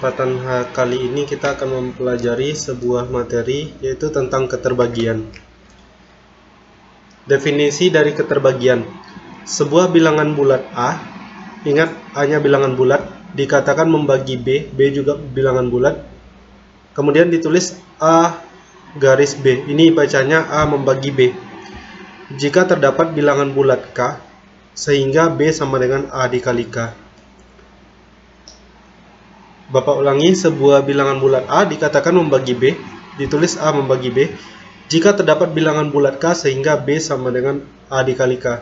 kesempatan kali ini kita akan mempelajari sebuah materi, yaitu tentang keterbagian. Definisi dari keterbagian. Sebuah bilangan bulat A, ingat A-nya bilangan bulat, dikatakan membagi B, B juga bilangan bulat. Kemudian ditulis A garis B, ini bacanya A membagi B. Jika terdapat bilangan bulat K, sehingga B sama dengan A dikali K. Bapak ulangi, sebuah bilangan bulat A dikatakan membagi B, ditulis A membagi B, jika terdapat bilangan bulat K sehingga B sama dengan A dikali K.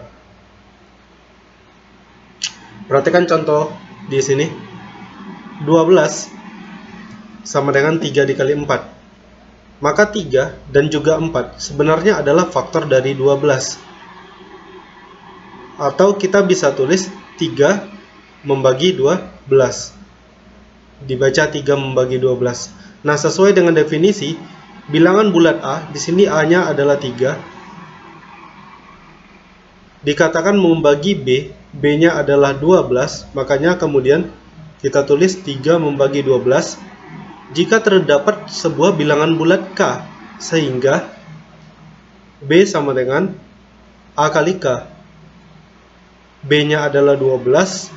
Perhatikan contoh di sini. 12 sama dengan 3 dikali 4. Maka 3 dan juga 4 sebenarnya adalah faktor dari 12. Atau kita bisa tulis 3 membagi 12. Dibaca 3 membagi 12. Nah, sesuai dengan definisi, bilangan bulat A, di sini A-nya adalah 3. Dikatakan membagi B, B-nya adalah 12, makanya kemudian kita tulis 3 membagi 12. Jika terdapat sebuah bilangan bulat K, sehingga B sama dengan A kali K. B-nya adalah 12,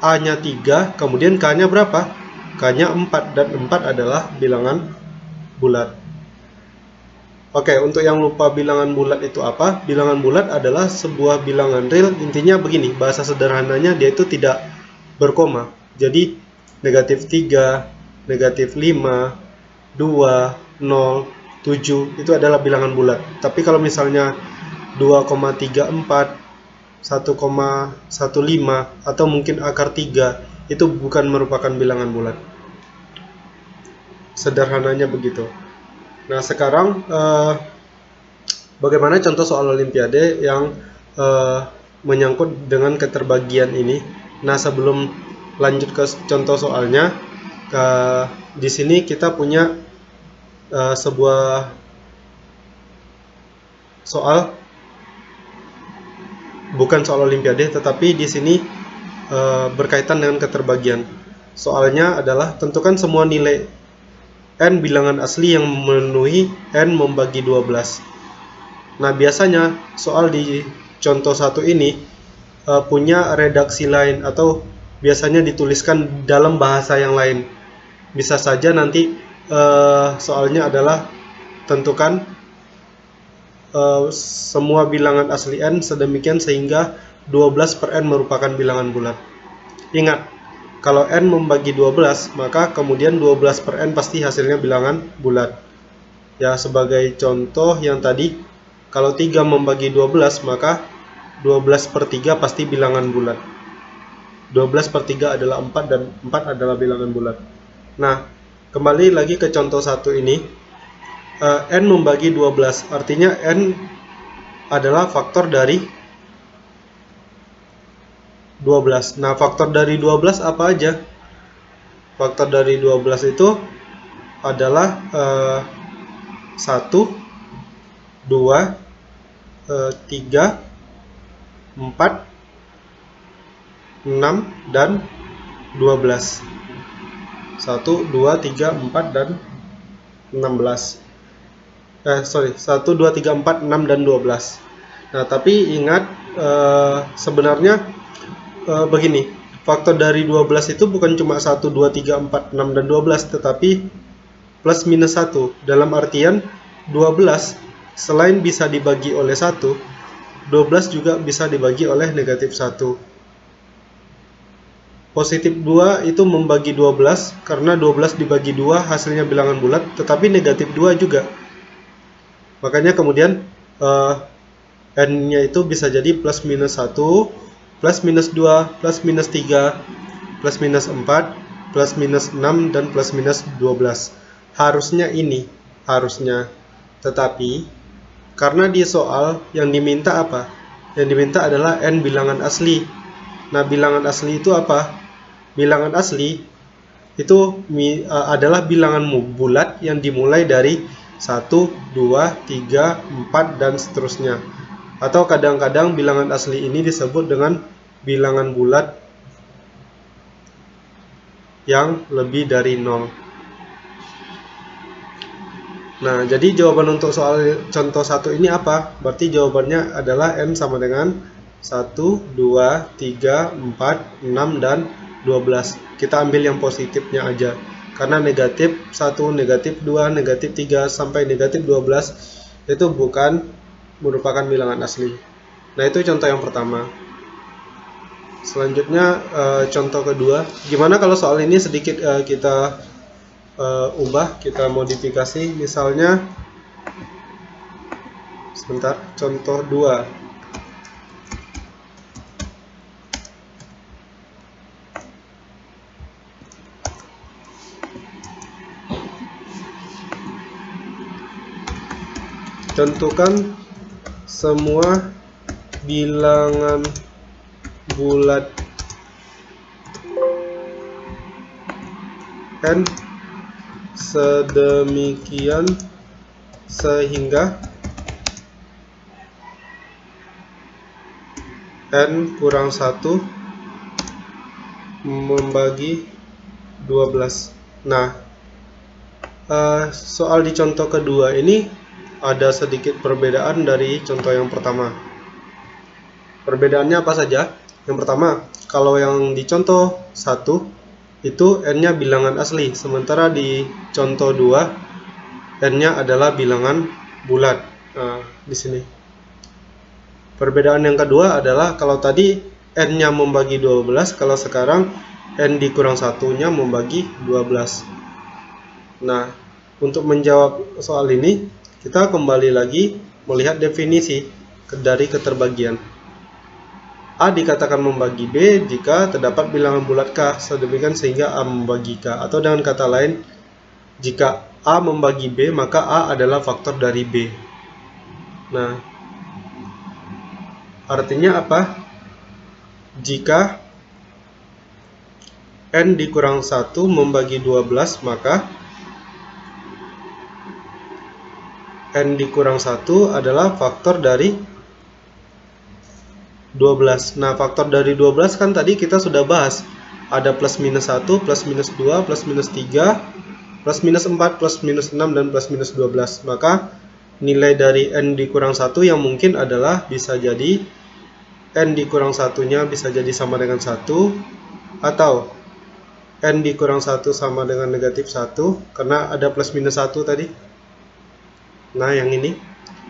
A-nya 3, kemudian K-nya berapa? K-nya 4, dan 4 adalah bilangan bulat. Oke, untuk yang lupa bilangan bulat itu apa? Bilangan bulat adalah sebuah bilangan real. Intinya begini, bahasa sederhananya dia itu tidak berkoma. Jadi negatif 3, negatif 5, 2, 0, 7 itu adalah bilangan bulat. Tapi kalau misalnya 2,34, 1,15 atau mungkin akar 3 itu bukan merupakan bilangan bulat. Sederhananya begitu. Nah, sekarang bagaimana contoh soal olimpiade yang menyangkut dengan keterbagian ini. Nah, sebelum lanjut ke contoh soalnya, di sini kita punya sebuah soal, bukan soal olimpiade, tetapi di sini berkaitan dengan keterbagian. Soalnya adalah tentukan semua nilai N bilangan asli yang memenuhi N membagi 12. Nah, biasanya soal di contoh 1 ini punya redaksi lain atau biasanya dituliskan dalam bahasa yang lain. Bisa saja nanti soalnya adalah tentukan semua bilangan asli N sedemikian sehingga 12 per N merupakan bilangan bulat. Ingat, kalau N membagi 12, maka kemudian 12 per N pasti hasilnya bilangan bulat. Ya, sebagai contoh yang tadi, kalau 3 membagi 12, maka 12 per 3 pasti bilangan bulat. 12 per 3 adalah 4 dan 4 adalah bilangan bulat. Nah, kembali lagi ke contoh 1 ini. N membagi 12, artinya N adalah faktor dari 12. Nah, faktor dari 12 apa aja? Faktor dari 12 itu adalah 1, 2, 3, 4, 6, dan 12. 1, 2, 3, 4, dan 16. 1, 2, 3, 4, 6, dan 12. Nah, tapi ingat, sebenarnya begini, faktor dari 12 itu bukan cuma 1, 2, 3, 4, 6, dan 12, tetapi plus minus 1. Dalam artian 12 selain bisa dibagi oleh 1, 12 juga bisa dibagi oleh negatif 1. Positif 2 itu membagi 12, karena 12 dibagi 2 hasilnya bilangan bulat, tetapi negatif 2 juga. Makanya kemudian N-nya itu bisa jadi plus minus 1, plus minus 2, plus minus 3, plus minus 4, plus minus 6, dan plus minus 12. Harusnya ini, harusnya. Tetapi, karena di soal yang diminta apa? Yang diminta adalah N bilangan asli. Nah, bilangan asli itu apa? Bilangan asli itu adalah bilangan bulat yang dimulai dari 1, 2, 3, 4, dan seterusnya. Atau kadang-kadang bilangan asli ini disebut dengan bilangan bulat yang lebih dari 0. Nah, jadi jawaban untuk soal contoh 1 ini apa? Berarti jawabannya adalah N sama dengan 1, 2, 3, 4, 6, dan 12. Kita ambil yang positifnya aja. Karena negatif 1, negatif 2, negatif 3, sampai negatif 12 itu bukan merupakan bilangan asli. Nah, itu contoh yang pertama. Selanjutnya contoh kedua. Gimana kalau soal ini sedikit kita ubah, kita modifikasi. Misalnya sebentar, contoh 2. Tentukan semua bilangan bulat N sedemikian sehingga N kurang 1 membagi 12. Nah, soal di contoh kedua ini ada sedikit perbedaan dari contoh yang pertama. Perbedaannya apa saja? Yang pertama, kalau yang di contoh 1 itu N-nya bilangan asli, sementara di contoh 2 N-nya adalah bilangan bulat. Nah, di sini. Perbedaan yang kedua adalah kalau tadi N-nya membagi 12, kalau sekarang N dikurang 1-nya membagi 12. Nah, untuk menjawab soal ini, kita kembali lagi melihat definisi dari keterbagian. A dikatakan membagi B jika terdapat bilangan bulat K sedemikian sehingga A membagi K. Atau dengan kata lain, jika A membagi B, maka A adalah faktor dari B. Nah, artinya apa? Jika N dikurang 1 membagi 12, maka N dikurang 1 adalah faktor dari 12. Nah, faktor dari 12 kan tadi kita sudah bahas. Ada plus minus 1, plus minus 2, plus minus 3, plus minus 4, plus minus 6, dan plus minus 12. Maka nilai dari N dikurang 1 yang mungkin adalah bisa jadi N dikurang 1-nya bisa jadi sama dengan 1, atau N dikurang 1 sama dengan negatif 1, karena ada plus minus 1 tadi. Nah, yang ini.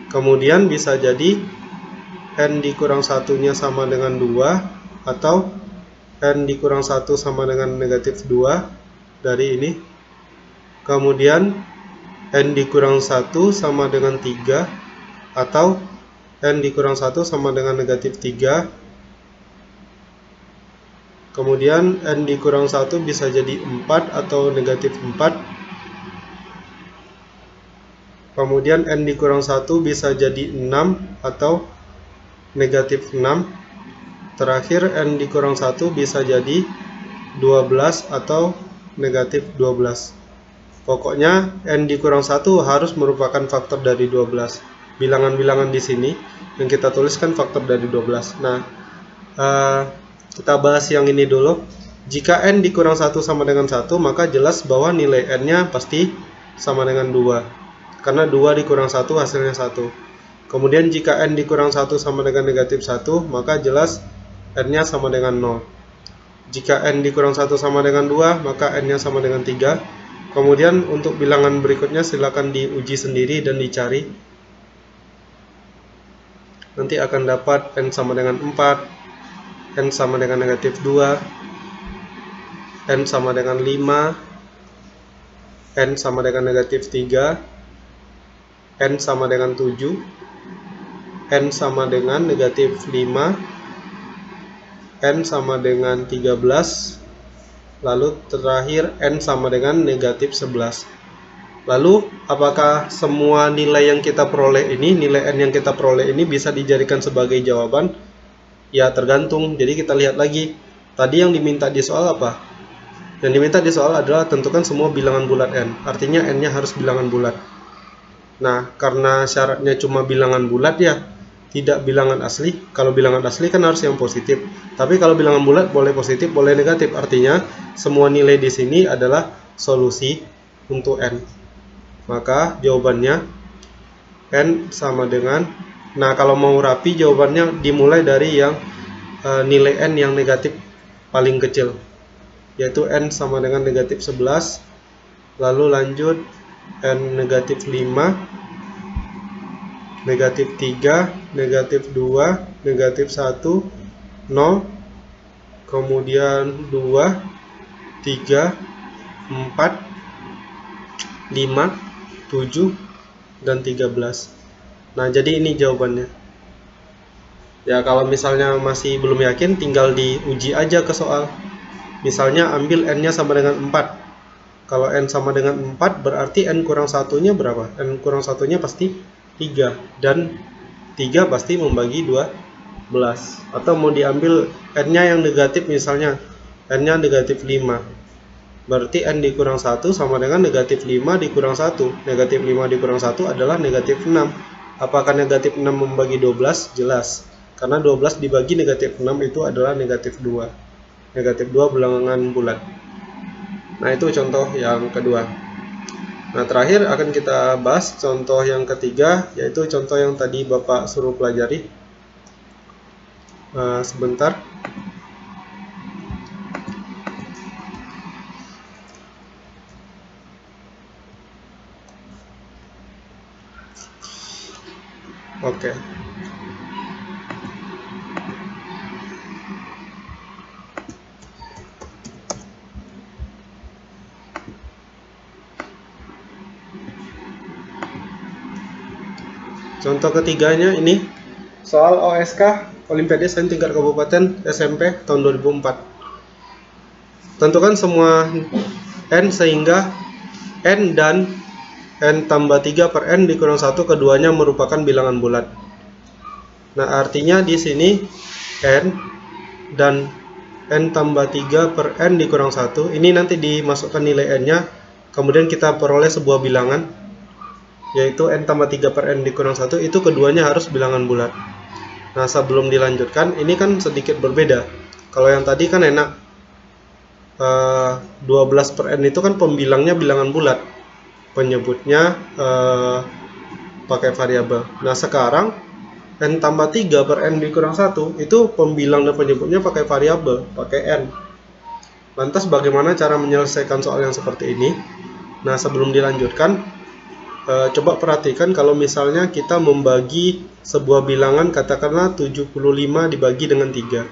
Kemudian bisa jadi N dikurang 1-nya sama dengan 2, atau N dikurang 1 sama dengan negatif 2 dari ini. Kemudian N dikurang 1 sama dengan 3, atau N dikurang 1 sama dengan negatif 3. Kemudian N dikurang 1 bisa jadi 4 atau negatif 4. Kemudian N dikurang 1 bisa jadi 6 atau negatif 6. Terakhir N dikurang 1 bisa jadi 12 atau negatif 12. Pokoknya N dikurang 1 harus merupakan faktor dari 12. Bilangan-bilangan di sini yang kita tuliskan faktor dari 12. Nah, kita bahas yang ini dulu. Jika N dikurang 1 sama dengan 1, maka jelas bahwa nilai N-nya pasti sama dengan 2. Karena 2 dikurang 1 hasilnya 1. Kemudian jika N dikurang 1 sama dengan negatif 1, maka jelas N-nya sama dengan 0. Jika N dikurang 1 sama dengan 2, maka N-nya sama dengan 3. Kemudian untuk bilangan berikutnya silakan diuji sendiri dan dicari. Nanti akan dapat N sama dengan 4, N sama dengan negatif 2, N sama dengan 5, N sama dengan negatif 3, N sama dengan 7, N sama dengan negatif 5, N sama dengan 13, lalu terakhir N sama dengan negatif 11. Lalu apakah semua nilai yang kita peroleh ini, nilai N yang kita peroleh ini bisa dijadikan sebagai jawaban? Ya, tergantung. Jadi kita lihat lagi. Tadi yang diminta di soal apa? Yang diminta di soal adalah tentukan semua bilangan bulat N. Artinya N-nya harus bilangan bulat. Nah, karena syaratnya cuma bilangan bulat ya, tidak bilangan asli. Kalau bilangan asli kan harus yang positif. Tapi kalau bilangan bulat boleh positif, boleh negatif. Artinya semua nilai di sini adalah solusi untuk n. Maka jawabannya n sama dengan, nah kalau mau rapi jawabannya dimulai dari yang nilai n yang negatif paling kecil, yaitu n sama dengan negatif 11, lalu lanjut n negatif 5, negatif 3, negatif 2, negatif 1, 0, kemudian 2, 3, 4, 5, 7, dan 13. Nah, jadi ini jawabannya. Ya, kalau misalnya masih belum yakin, tinggal diuji aja ke soal. Misalnya ambil n-nya sama dengan 4. Kalau n sama dengan 4, berarti n kurang 1-nya berapa? N kurang 1-nya pasti 3. Dan 3 pasti membagi 12. Atau mau diambil n-nya yang negatif, misalnya n-nya negatif 5. Berarti n dikurang 1 sama dengan negatif 5 dikurang 1. Negatif 5 dikurang 1 adalah negatif 6. Apakah negatif 6 membagi 12? Jelas. Karena 12 dibagi negatif 6 itu adalah negatif 2. Negatif 2 bilangan bulat. Nah, itu contoh yang kedua. Nah, terakhir akan kita bahas contoh yang ketiga, yaitu contoh yang tadi Bapak suruh pelajari. Sebentar. Oke. Contoh ketiganya ini soal OSK Olimpiade Sains tingkat kabupaten SMP tahun 2004. Tentukan semua n sehingga n dan n tambah 3 per n dikurang 1 keduanya merupakan bilangan bulat. Nah, artinya di sini n dan n tambah 3 per n dikurang 1 ini nanti dimasukkan nilai n-nya, kemudian kita peroleh sebuah bilangan, yaitu n tambah 3 per n dikurang 1, itu keduanya harus bilangan bulat. Nah, sebelum dilanjutkan, ini kan sedikit berbeda. Kalau yang tadi kan enak, 12 per n itu kan pembilangnya bilangan bulat, penyebutnya pakai variabel. Nah, sekarang n tambah 3 per n dikurang 1 itu pembilang dan penyebutnya pakai variabel, pakai n. Lantas bagaimana cara menyelesaikan soal yang seperti ini? Nah, sebelum dilanjutkan, coba perhatikan kalau misalnya kita membagi sebuah bilangan, katakanlah 75 dibagi dengan 3.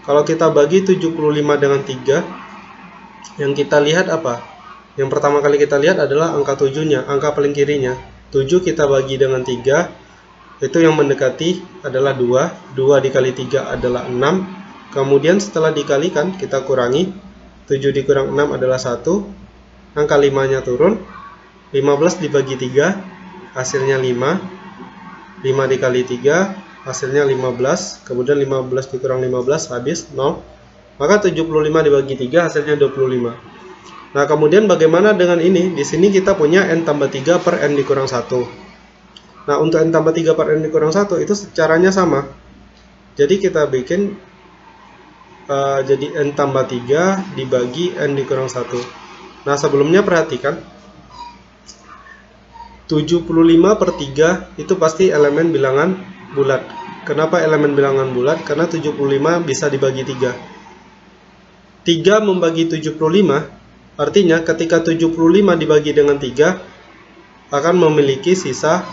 Kalau kita bagi 75 dengan 3, yang kita lihat apa? Yang pertama kali kita lihat adalah angka 7-nya, angka paling kirinya. 7 kita bagi dengan 3, itu yang mendekati adalah 2. 2 dikali 3 adalah 6. Kemudian setelah dikalikan, kita kurangi. 7 dikurang 6 adalah 1. Angka 5-nya turun. 15 dibagi 3, hasilnya 5. 5 dikali 3, hasilnya 15. Kemudian 15 dikurang 15, habis 0. Maka 75 dibagi 3, hasilnya 25. Nah, kemudian bagaimana dengan ini? Di sini kita punya n tambah 3 per n dikurang 1. Nah, untuk n tambah 3 per n dikurang 1 itu caranya sama. Jadi kita bikin jadi n tambah 3 dibagi n dikurang 1. Nah, sebelumnya perhatikan, 75 per 3 itu pasti elemen bilangan bulat. Kenapa elemen bilangan bulat? Karena 75 bisa dibagi 3. 3 membagi 75, artinya ketika 75 dibagi dengan 3 akan memiliki sisa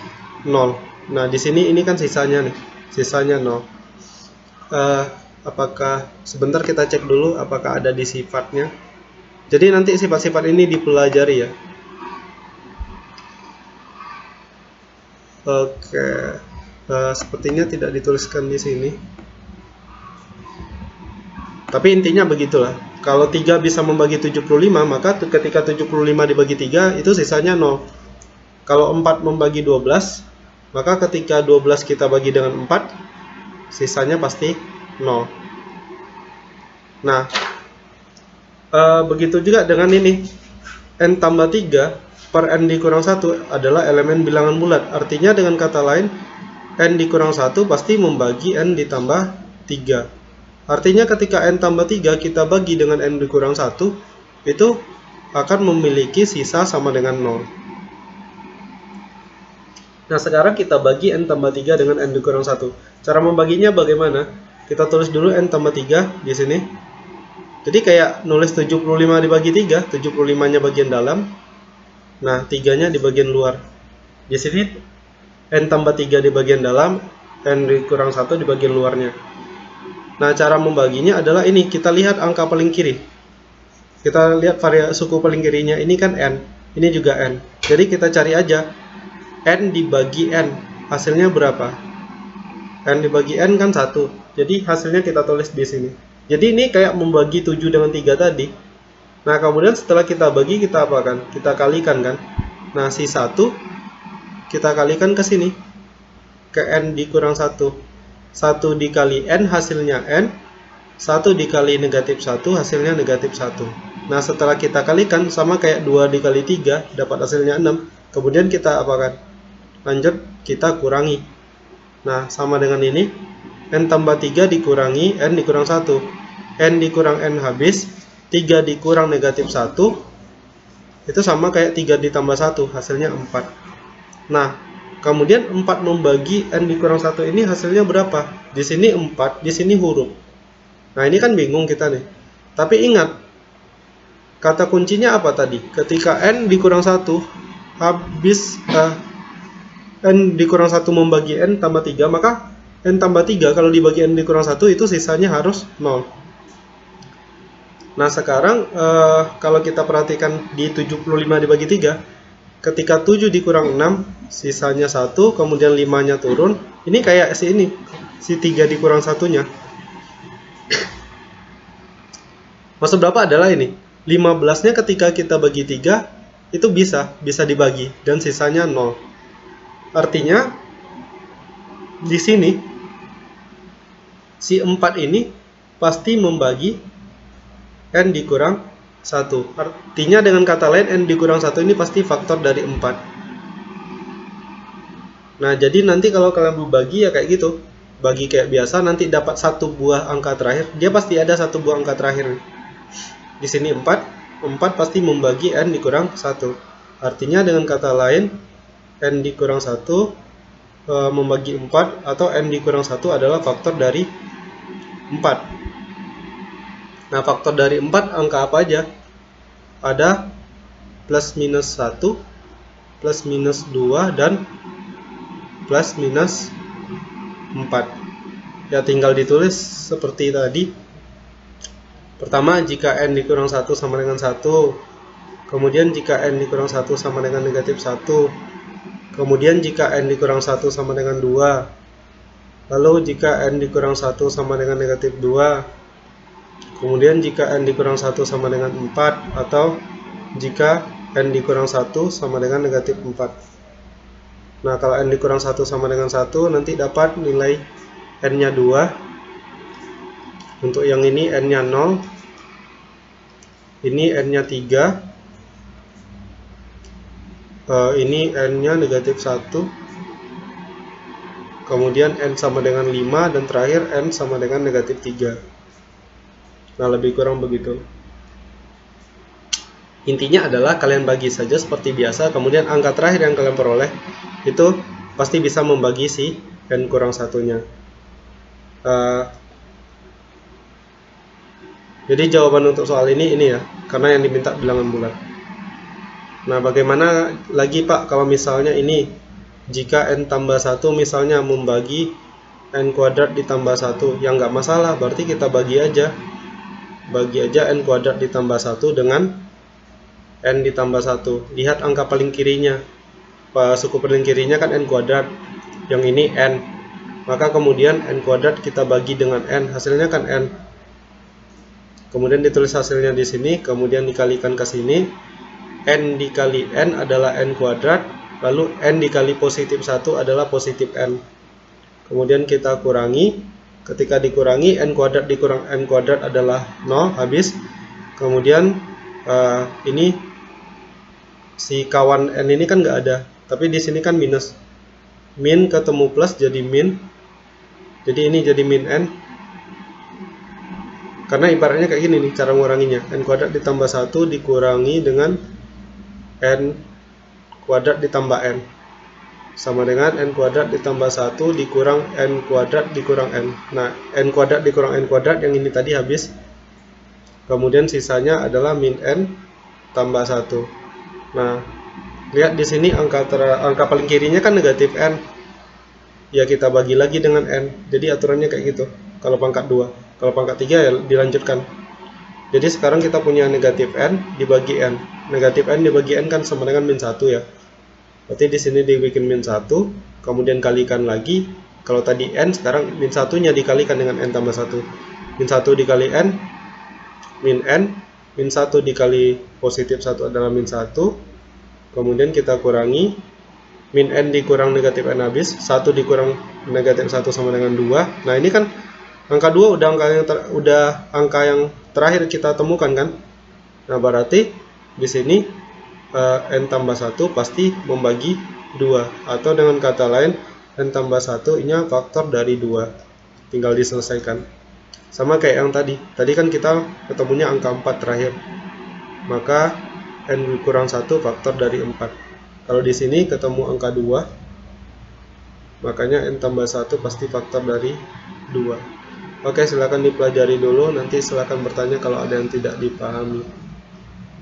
0. Nah, di sini ini kan sisanya nih, sisanya 0. Apakah sebentar kita cek dulu apakah ada di sifatnya. Jadi nanti sifat-sifat ini dipelajari ya. Oke, sepertinya tidak dituliskan di sini. Tapi intinya begitulah. Kalau 3 bisa membagi 75, maka ketika 75 dibagi 3 itu sisanya 0. Kalau 4 membagi 12, maka ketika 12 kita bagi dengan 4, sisanya pasti 0. Nah, begitu juga dengan ini. N tambah 3 per n dikurang 1 adalah elemen bilangan bulat. Artinya dengan kata lain, n dikurang 1 pasti membagi n ditambah 3. Artinya ketika n tambah 3 kita bagi dengan n dikurang 1, itu akan memiliki sisa sama dengan 0. Nah, sekarang kita bagi n tambah 3 dengan n dikurang 1. Cara membaginya bagaimana? Kita tulis dulu n tambah 3 di sini. Jadi kayak nulis 75 dibagi 3, 75-nya bagian dalam. Nah, 3-nya di bagian luar. Di sini n tambah 3 di bagian dalam, n dikurang 1 di bagian luarnya. Nah, cara membaginya adalah ini, kita lihat angka paling kiri. Kita lihat suku paling kirinya, ini kan n, ini juga n. Jadi kita cari aja n dibagi n, hasilnya berapa? N dibagi n kan 1. Jadi hasilnya kita tulis di sini. Jadi ini kayak membagi 7 dengan 3 tadi. Nah, kemudian setelah kita bagi, kita apakan? Kita kalikan kan? Nah, si 1 kita kalikan ke sini, ke n dikurang 1. 1 dikali n hasilnya n, 1 dikali negatif 1 hasilnya negatif 1. Nah, setelah kita kalikan sama kayak 2 dikali 3 dapat hasilnya 6. Kemudian kita apakan? Lanjut kita kurangi. Nah, sama dengan ini, n tambah 3 dikurangi n dikurang 1. N dikurang n habis, 3 dikurang negatif 1 itu sama kayak 3 ditambah 1, hasilnya 4. Nah, kemudian 4 membagi n dikurang 1 ini hasilnya berapa? Di sini 4, di sini huruf. Nah, ini kan bingung kita nih. Tapi ingat, kata kuncinya apa tadi? Ketika n dikurang 1 habis n dikurang 1 membagi n tambah 3, maka n tambah 3 kalau dibagi n dikurang 1 itu sisanya harus 0. Nah, sekarang kalau kita perhatikan di 75 dibagi 3, ketika 7 dikurang 6, sisanya 1, kemudian 5-nya turun. Ini kayak si 3 dikurang 1-nya. Maksud Bapak adalah ini, 15-nya ketika kita bagi 3, itu bisa dibagi, dan sisanya 0. Artinya, di sini, si 4 ini pasti membagi n dikurang 1. Artinya dengan kata lain n dikurang 1 ini pasti faktor dari 4. Nah, jadi nanti kalau kalian berbagi ya kayak gitu. Bagi kayak biasa, nanti dapat satu buah angka terakhir. Dia pasti ada satu buah angka terakhir. Di sini 4 pasti membagi n dikurang 1. Artinya dengan kata lain n dikurang 1 membagi 4 atau n dikurang 1 adalah faktor dari 4. Nah, faktor dari 4 angka apa aja? Ada plus minus 1, plus minus 2, dan plus minus 4. Ya, tinggal ditulis seperti tadi. Pertama, jika n dikurang 1 sama dengan 1. Kemudian jika n dikurang 1 sama dengan negatif 1. Kemudian jika n dikurang 1 sama dengan 2. Lalu jika n dikurang 1 sama dengan negatif 2. Kemudian jika n dikurang 1 sama dengan 4, atau jika n dikurang 1 sama dengan negatif 4. Nah, kalau n dikurang 1 sama dengan 1, nanti dapat nilai n-nya 2. Untuk yang ini n-nya 0. Ini n-nya 3. Ini n-nya negatif 1. Kemudian n sama dengan 5, dan terakhir n sama dengan negatif 3. Nah, lebih kurang begitu. Intinya adalah kalian bagi saja seperti biasa, kemudian angka terakhir yang kalian peroleh itu pasti bisa membagi si n kurang 1-nya. Jadi jawaban untuk soal ini ya, karena yang diminta bilangan bulat. Nah, bagaimana lagi Pak kalau misalnya ini, jika n tambah 1 misalnya membagi n kuadrat ditambah 1, ya nggak masalah, berarti kita bagi aja n kuadrat ditambah 1 dengan n ditambah 1. Lihat angka paling kirinya, suku paling kirinya kan n kuadrat, yang ini n, maka kemudian n kuadrat kita bagi dengan n, hasilnya kan n. Kemudian ditulis hasilnya di sini, kemudian dikalikan ke sini, n dikali n adalah n kuadrat, lalu n dikali positif 1 adalah positif n. Kemudian kita kurangi. Ketika dikurangi, n kuadrat dikurang n kuadrat adalah 0, habis. Kemudian ini si kawan n ini kan nggak ada, tapi di sini kan minus. Min ketemu plus jadi min. Jadi ini jadi min n. Karena ibaratnya kayak gini nih cara menguranginya. N kuadrat ditambah 1 dikurangi dengan N kuadrat ditambah N. Sama dengan N kuadrat ditambah 1 dikurang N kuadrat dikurang N. Nah, N kuadrat dikurang N kuadrat yang ini tadi habis. Kemudian sisanya adalah min N tambah 1. Nah, lihat di sini angka paling kirinya kan negatif N. Ya kita bagi lagi dengan N. Jadi aturannya kayak gitu. Kalau pangkat 2. Kalau pangkat 3 ya dilanjutkan. Jadi sekarang kita punya negatif N dibagi N. Negatif N dibagi N kan sama dengan min 1 ya. Berarti di sini dibikin min 1, kemudian kalikan lagi. Kalau tadi N, sekarang min 1-nya dikalikan dengan N tambah 1. Min 1 dikali N, min N. Min 1 dikali positif 1 adalah min 1. Kemudian kita kurangi. Min N dikurang negatif N habis. 1 dikurang negatif 1 sama dengan 2. Nah ini kan angka 2 udah angka yang terakhir kita temukan kan. Nah berarti di sini N tambah 1 pasti membagi 2. Atau dengan kata lain, N tambah 1 nya faktor dari 2. Tinggal diselesaikan. Sama kayak yang tadi. Tadi kan kita ketemunya angka 4 terakhir. Maka N kurang 1 faktor dari 4. Kalau di sini ketemu angka 2, makanya N tambah 1 pasti faktor dari 2. Oke, silakan dipelajari dulu. Nanti silakan bertanya kalau ada yang tidak dipahami.